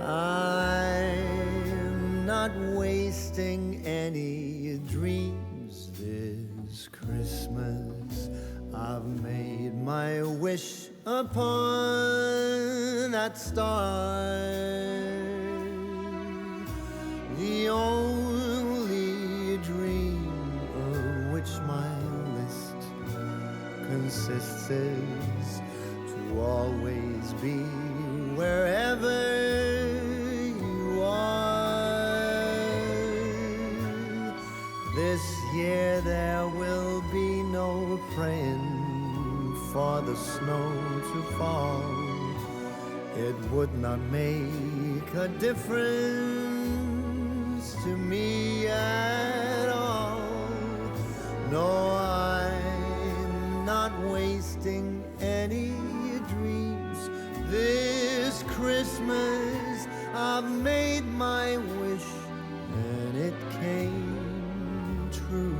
I'm not wasting any dreams this Christmas. I've made my wish upon that star. The only dream of which my list consists is to always be wherever you are. This year there will be no praying for the snow to fall. It would not make a difference to me at all. No, I'm not wasting any dreams this Christmas. I've made my wish and it came true.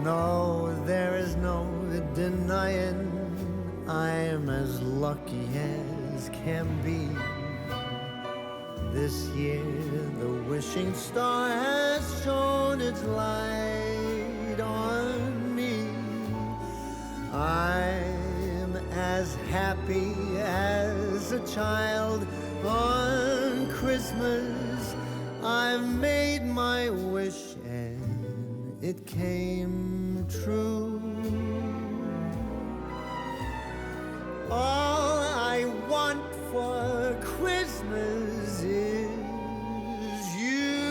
No, there is no denying I'm as lucky as can be. This year the wishing star has shone its light on me. I'm as happy as a child on Christmas. I've made my wish and it came true. All I want for Christmas is you.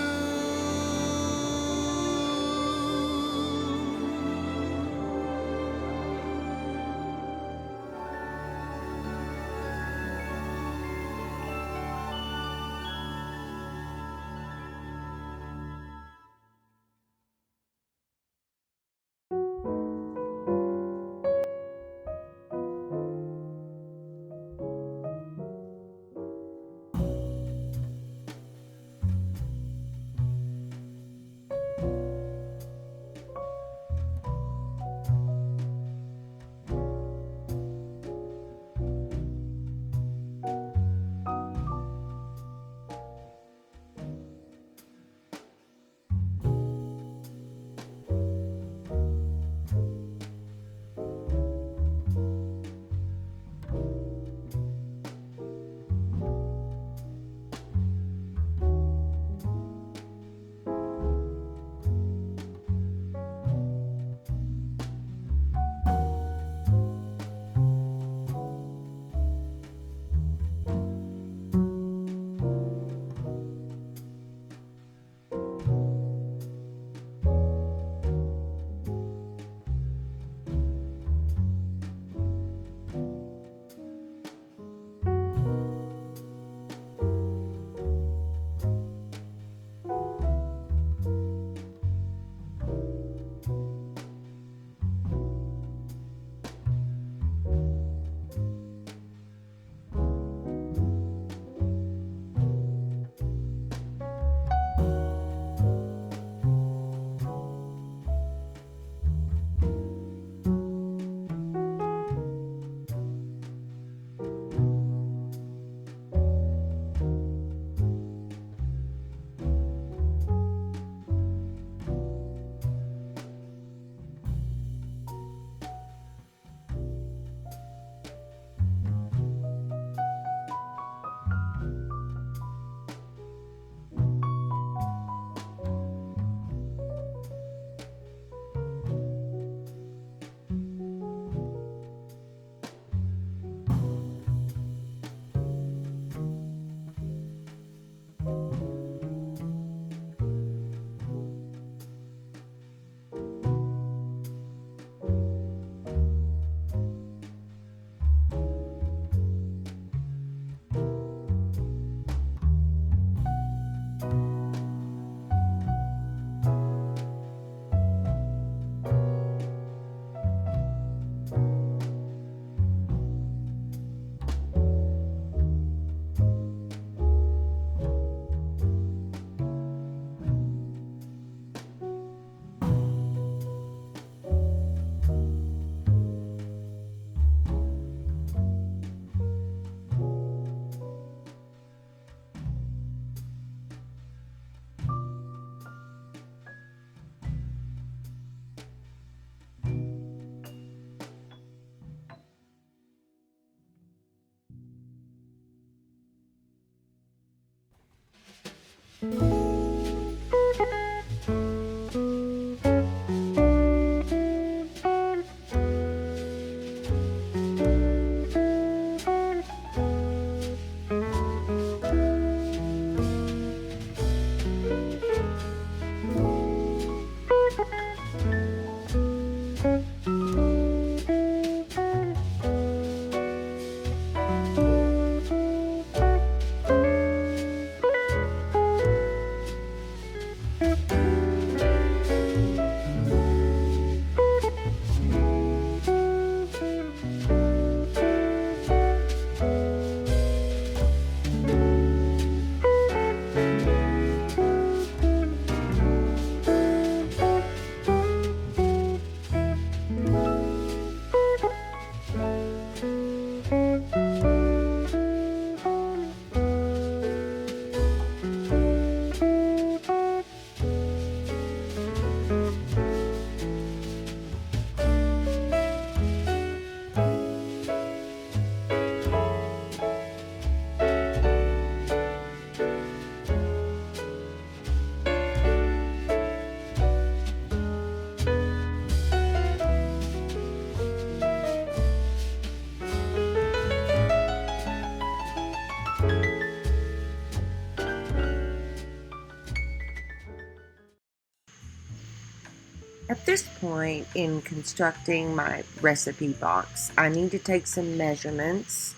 At this point in constructing my recipe box, I need to take some measurements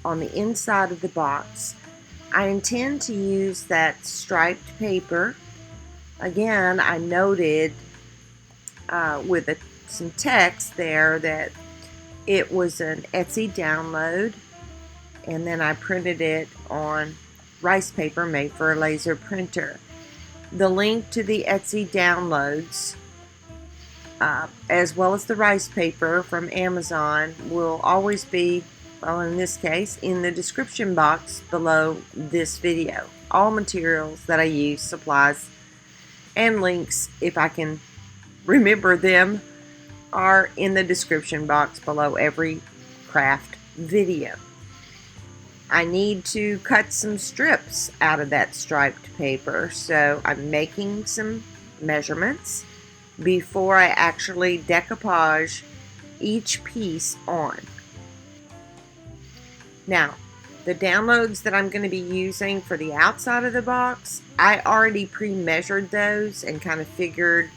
on the inside of the box. I intend to use that striped paper. Again, I noted with some text there that it was an Etsy download, and then I printed it on rice paper made for a laser printer. The link to the Etsy downloads as well as the rice paper from Amazon will always be, well, in this case, in the description box below this video. All materials that I use, supplies, and links, if I can remember them, are in the description box below every craft video. I need to cut some strips out of that striped paper, so I'm making some measurements before I actually decoupage each piece on. Now, the downloads that I'm going to be using for the outside of the box, I already pre-measured those and kind of figured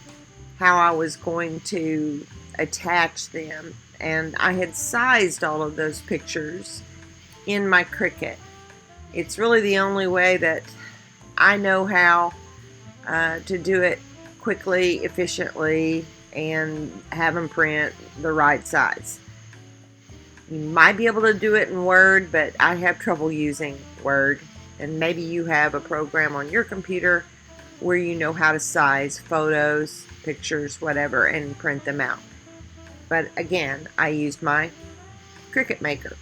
how I was going to attach them, and I had sized all of those pictures in my Cricut. It's really the only way that I know how to do it quickly, efficiently, and have them print the right size. You might be able to do it in Word, but I have trouble using Word, and maybe you have a program on your computer where you know how to size photos, pictures, whatever, and print them out. But again, I used my Cricut Maker.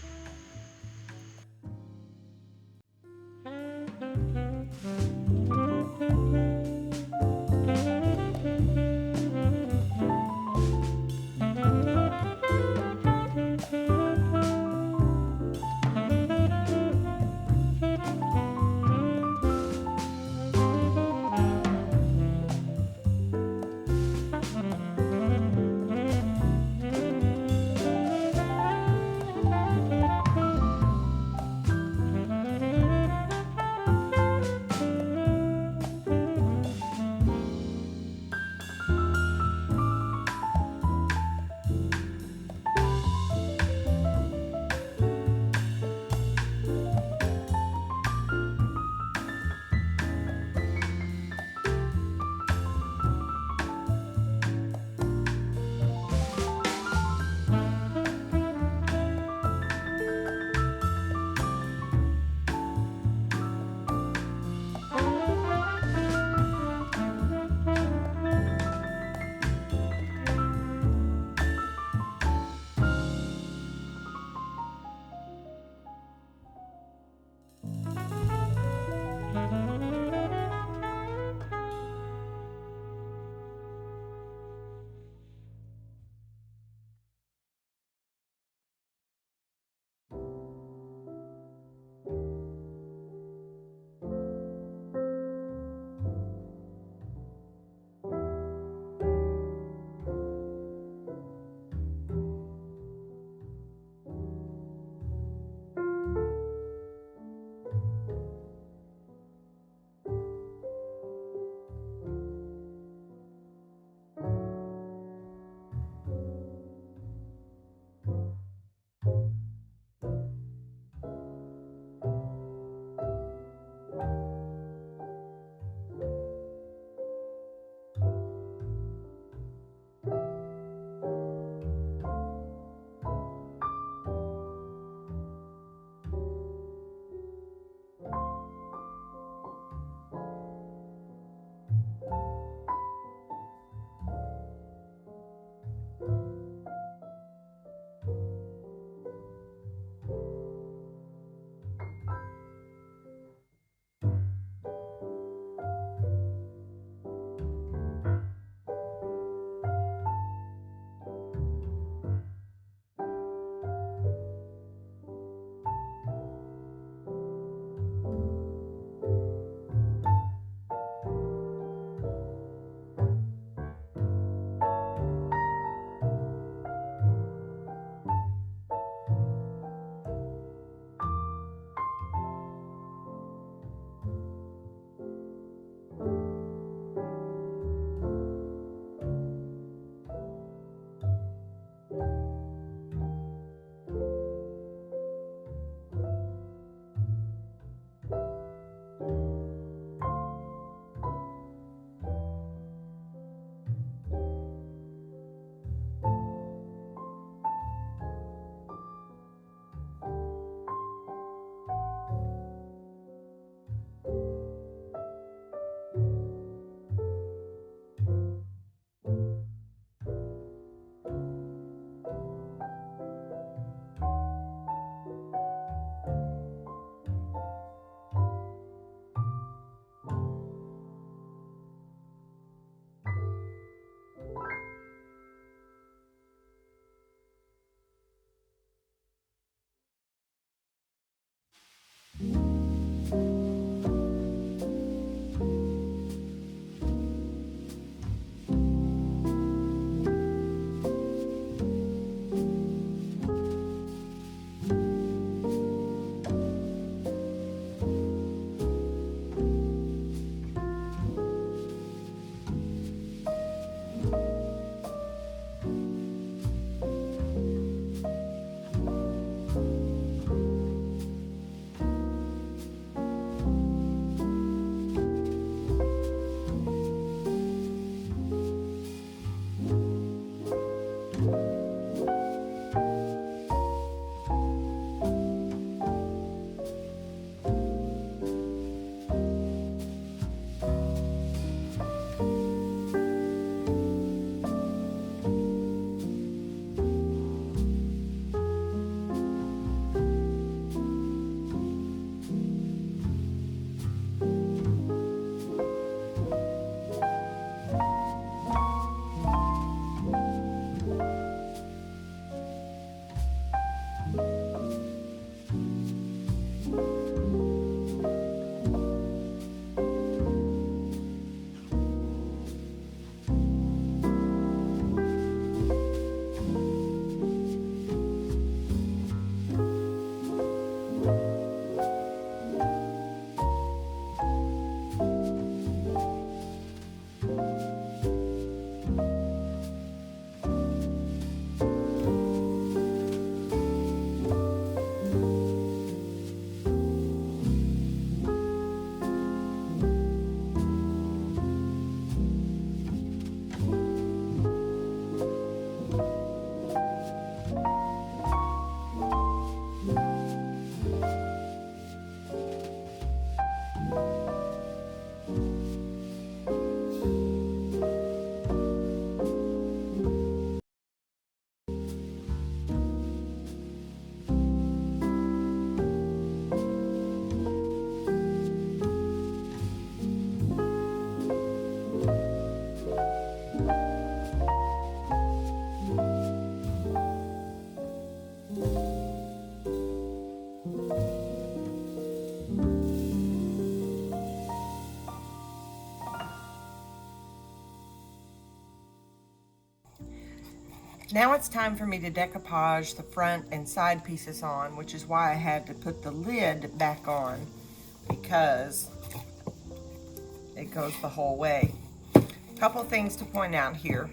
Now it's time for me to decoupage the front and side pieces on, which is why I had to put the lid back on, because it goes the whole way. A couple things to point out here.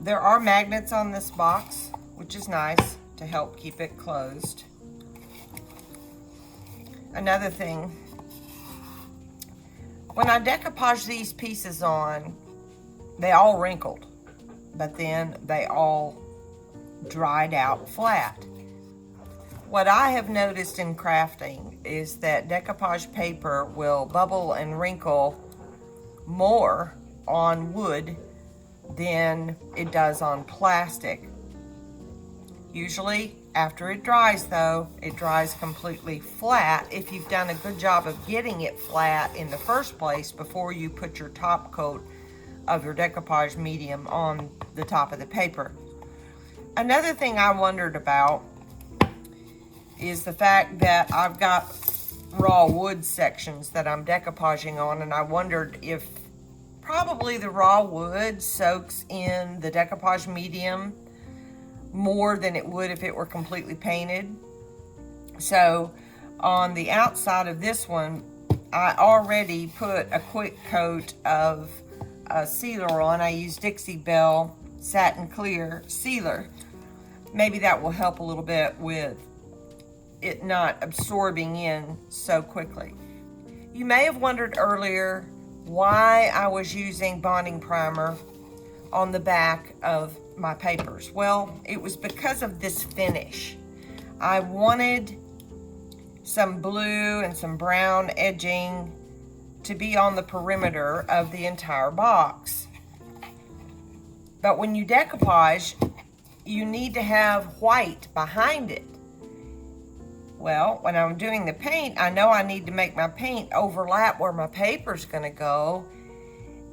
There are magnets on this box, which is nice to help keep it closed. Another thing, when I decoupage these pieces on, they all wrinkled, but then they all dried out flat. What I have noticed in crafting is that decoupage paper will bubble and wrinkle more on wood than it does on plastic. Usually after it dries though, it dries completely flat if you've done a good job of getting it flat in the first place before you put your top coat of your decoupage medium on the top of the paper. Another thing I wondered about is the fact that I've got raw wood sections that I'm decoupaging on, and I wondered if probably the raw wood soaks in the decoupage medium more than it would if it were completely painted. So on the outside of this one, I already put a quick coat of sealer on. I use Dixie Belle Satin Clear sealer. Maybe that will help a little bit with it not absorbing in so quickly. You may have wondered earlier why I was using bonding primer on the back of my papers. Well, it was because of this finish. I wanted some blue and some brown edging to be on the perimeter of the entire box. But when you decoupage, you need to have white behind it. Well, when I'm doing the paint, I know I need to make my paint overlap where my paper's gonna go.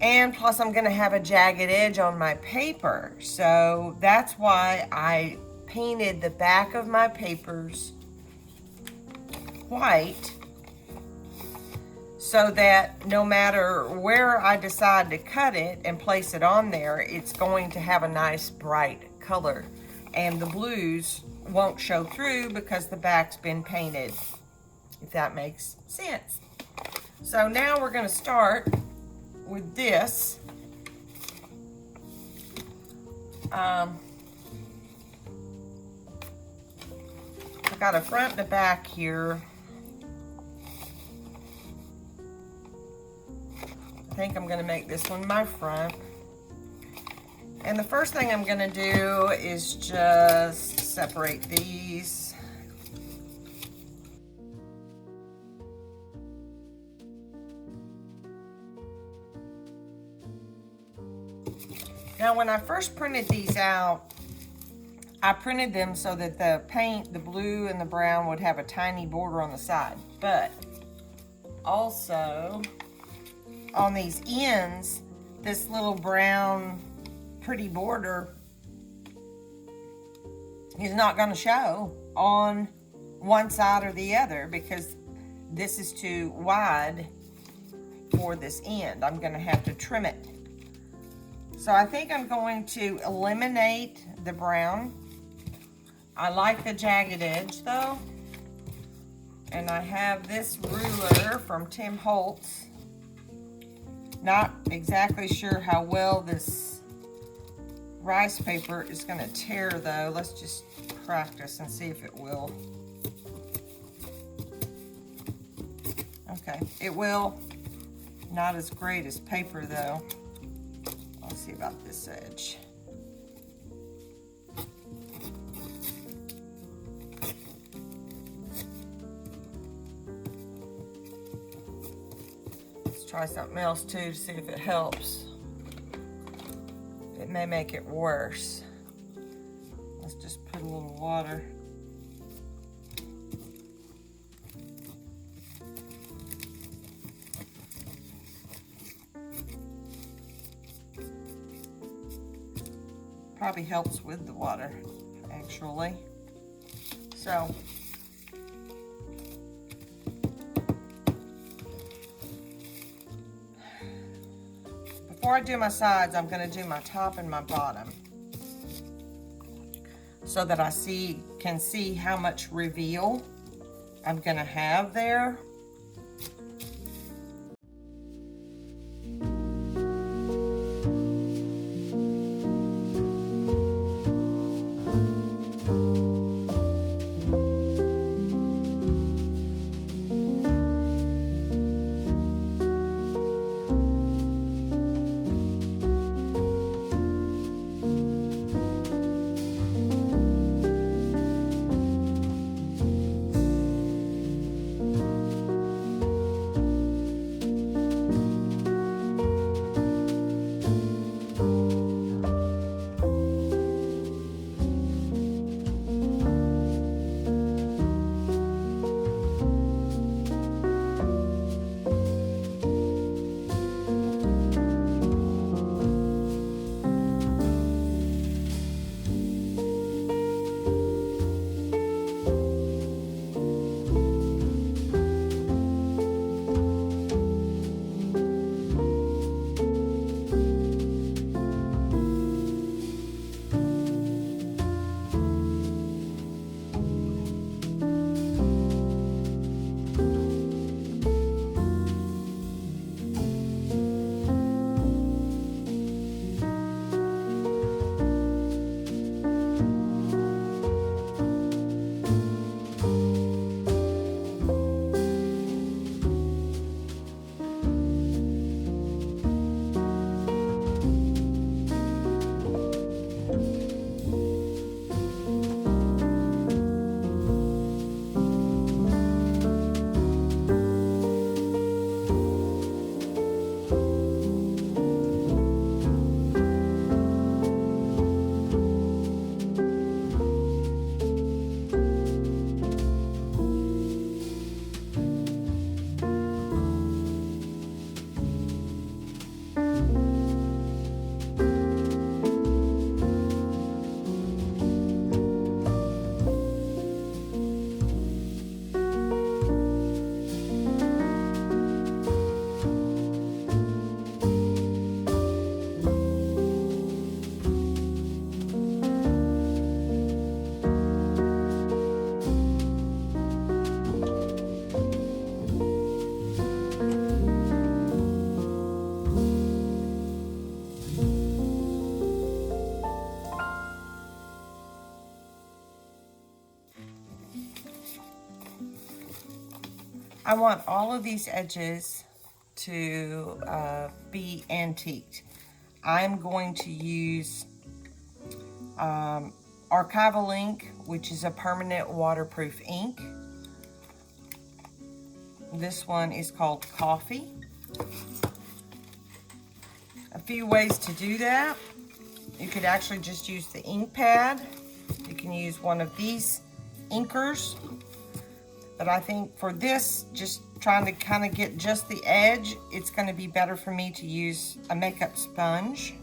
And plus I'm gonna have a jagged edge on my paper. So that's why I painted the back of my papers white, so that no matter where I decide to cut it and place it on there, it's going to have a nice bright color. And the blues won't show through because the back's been painted, if that makes sense. So now we're gonna start with this. I got a front and a back here. I think I'm gonna make this one my front. And the first thing I'm gonna do is just separate these. Now, when I first printed these out, I printed them so that the paint, the blue and the brown, would have a tiny border on the side. But also on these ends, this little brown pretty border is not going to show on one side or the other because this is too wide for this end. I'm going to have to trim it. So I think I'm going to eliminate the brown. I like the jagged edge though. And I have this ruler from Tim Holtz. Not exactly sure how well this rice paper is going to tear though. Let's just practice and see if it will. Okay, it will. Not as great as paper though. Let's see about this edge. Let's try something else too to see if it helps. It may make it worse. Let's just put a little water. Probably helps with the water, actually. So, before I do my sides, I'm going to do my top and my bottom. so that I can see how much reveal I'm gonna have there. I want all of these edges to be antiqued. I'm going to use archival ink, which is a permanent waterproof ink. This one is called Coffee. A few ways to do that. You could actually just use the ink pad. You can use one of these inkers. But I think for this, just trying to kind of get just the edge, it's going to be better for me to use a makeup sponge.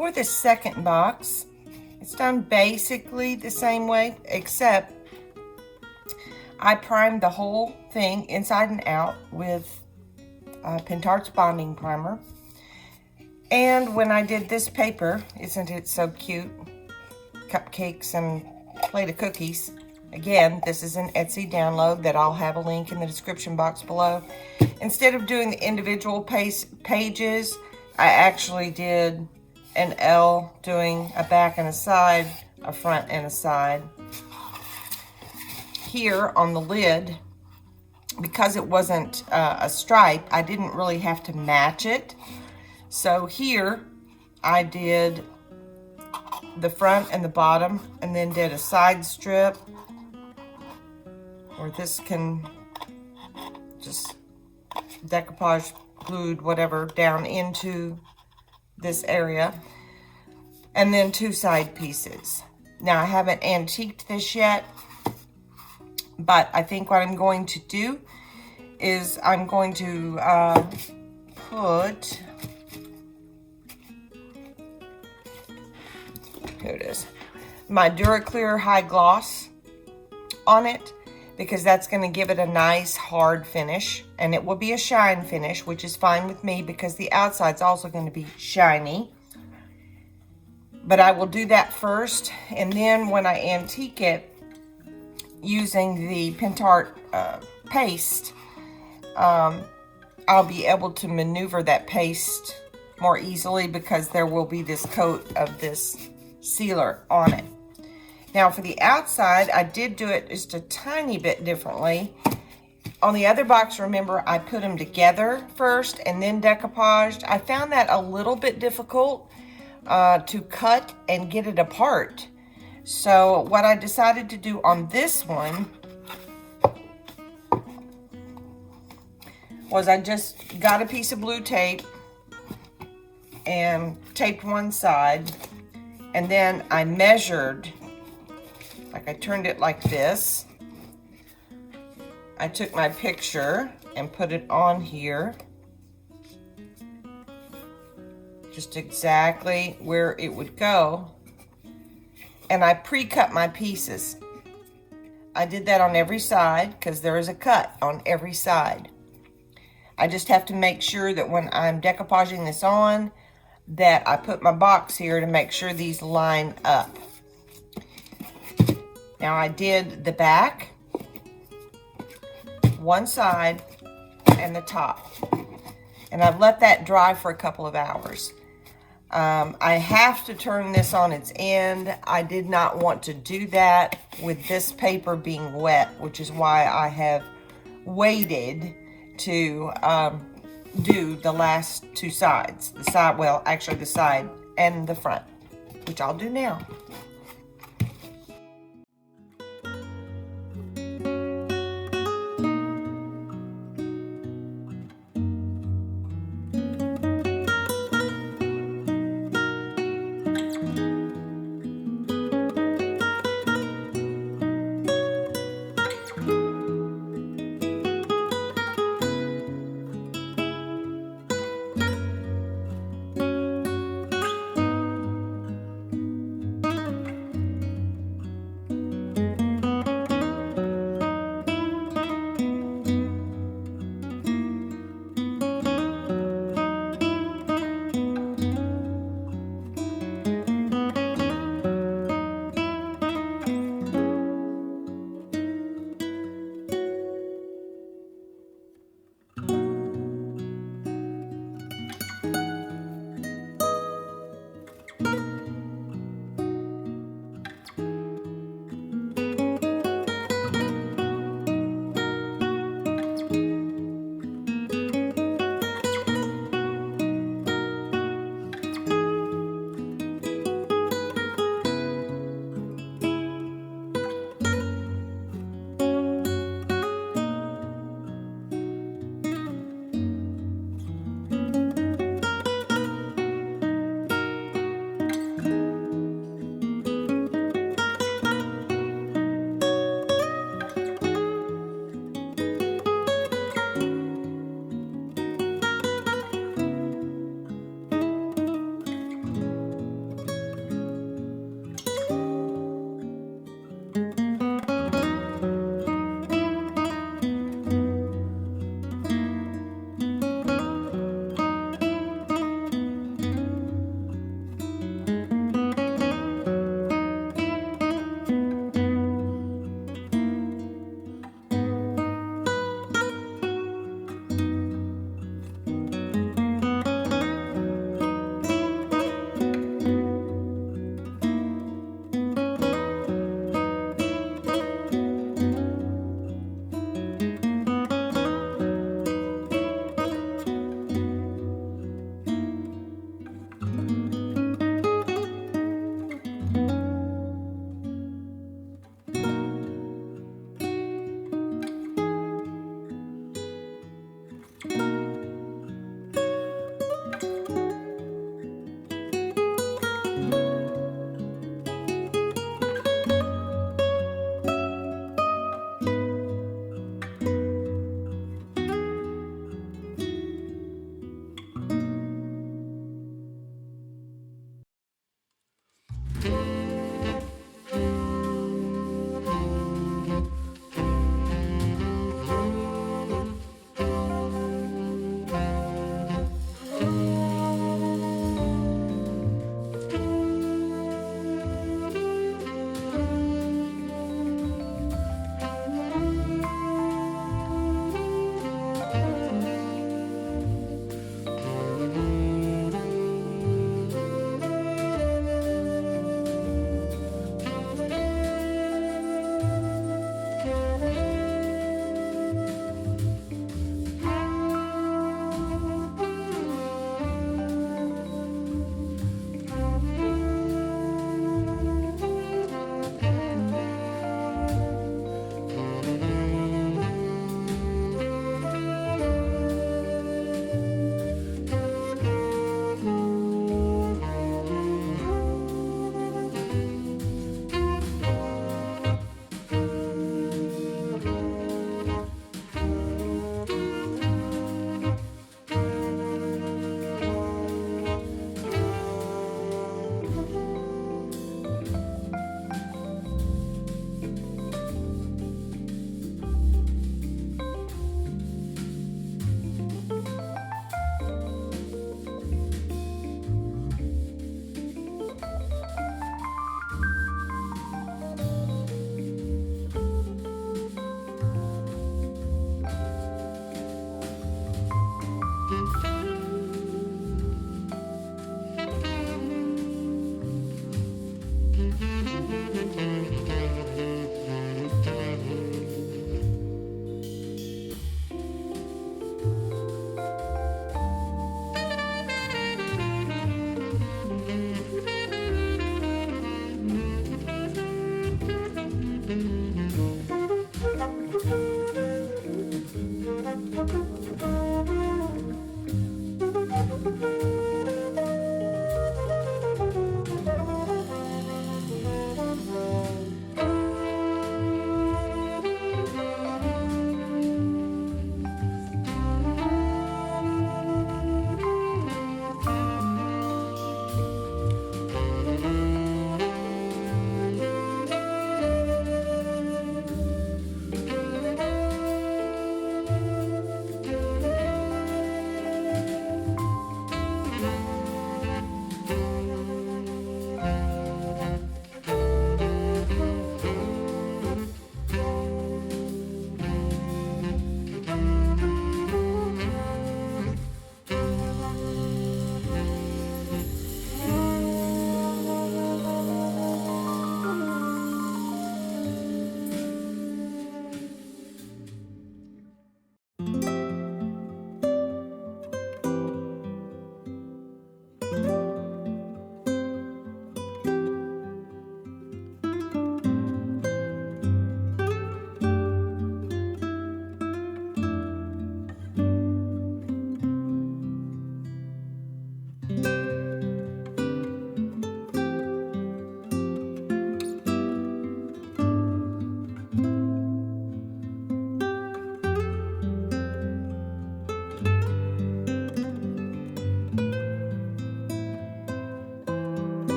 For the second box, it's done basically the same way, except I primed the whole thing inside and out with Pentart's bonding primer. And when I did this paper, isn't it so cute? Cupcakes and plate of cookies. Again, this is an Etsy download that I'll have a link in the description box below. Instead of doing the individual pages, I actually did an L, doing a back and a side, a front and a side. Here on the lid, because it wasn't a stripe, I didn't really have to match it. So here I did the front and the bottom, and then did a side strip, or this can just decoupage glued whatever down into this area, and then 2 side pieces. Now I haven't antiqued this yet, but I think what I'm going to do is I'm going to put, here it is, my DuraClear High Gloss on it, because that's going to give it a nice hard finish, and it will be a shine finish, which is fine with me because the outside's also going to be shiny. But I will do that first, and then when I antique it using the Pentart paste, I'll be able to maneuver that paste more easily because there will be this coat of this sealer on it. Now for the outside, I did do it just a tiny bit differently. On the other box, remember, I put them together first and then decoupaged. I found that a little bit difficult to cut and get it apart. So what I decided to do on this one was I just got a piece of blue tape and taped one side, and then I measured, like I turned it like this. I took my picture and put it on here, just exactly where it would go, and I pre-cut my pieces. I did that on every side because there is a cut on every side. I just have to make sure that when I'm decoupaging this on, that I put my box here to make sure these line up. Now I did the back, one side, and the top. And I've let that dry for a couple of hours. I have to turn this on its end. I did not want to do that with this paper being wet, which is why I have waited to do the last 2 sides. The side, well, actually the side and the front, which I'll do now.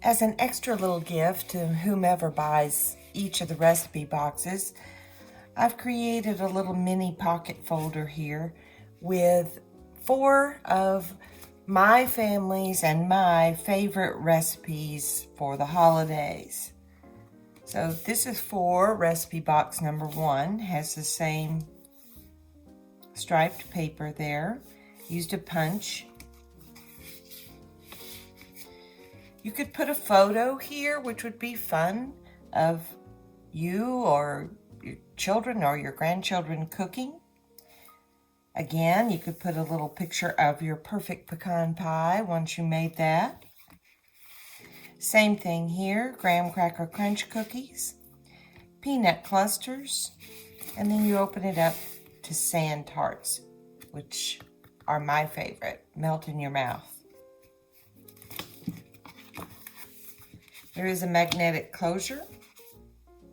As an extra little gift to whomever buys each of the recipe boxes, I've created a little mini pocket folder here with 4 of my family's and my favorite recipes for the holidays. So this is for recipe box number 1, has the same striped paper there. Used a punch. You could put a photo here, which would be fun, of you or your children or your grandchildren cooking. Again, you could put a little picture of your perfect pecan pie once you made that. Same thing here, graham cracker crunch cookies, peanut clusters, and then you open it up to sand tarts, which are my favorite, melt in your mouth. There is a magnetic closure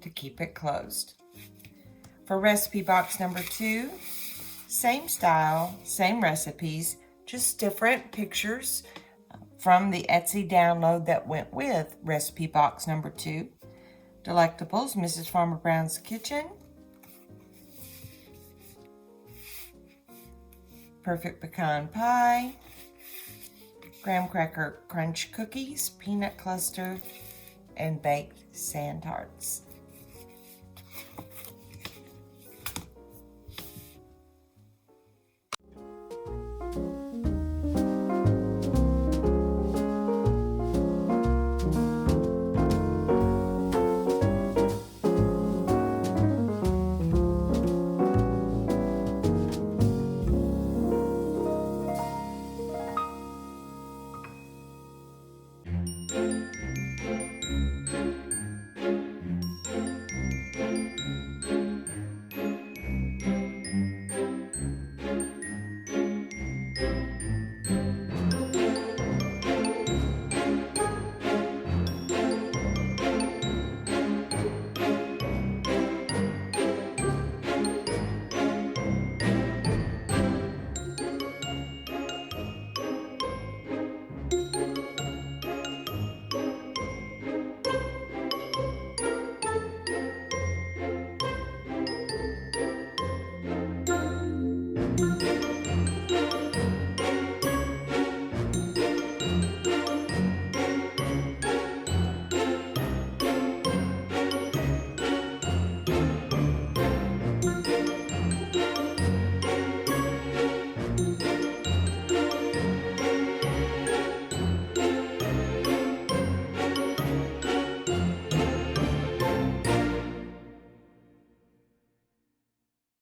to keep it closed. For recipe box number 2, same style, same recipes, just different pictures from the Etsy download that went with recipe box number 2. Delectables, Mrs. Farmer Brown's Kitchen. Perfect pecan pie. Graham cracker crunch cookies, peanut cluster, and baked sand tarts.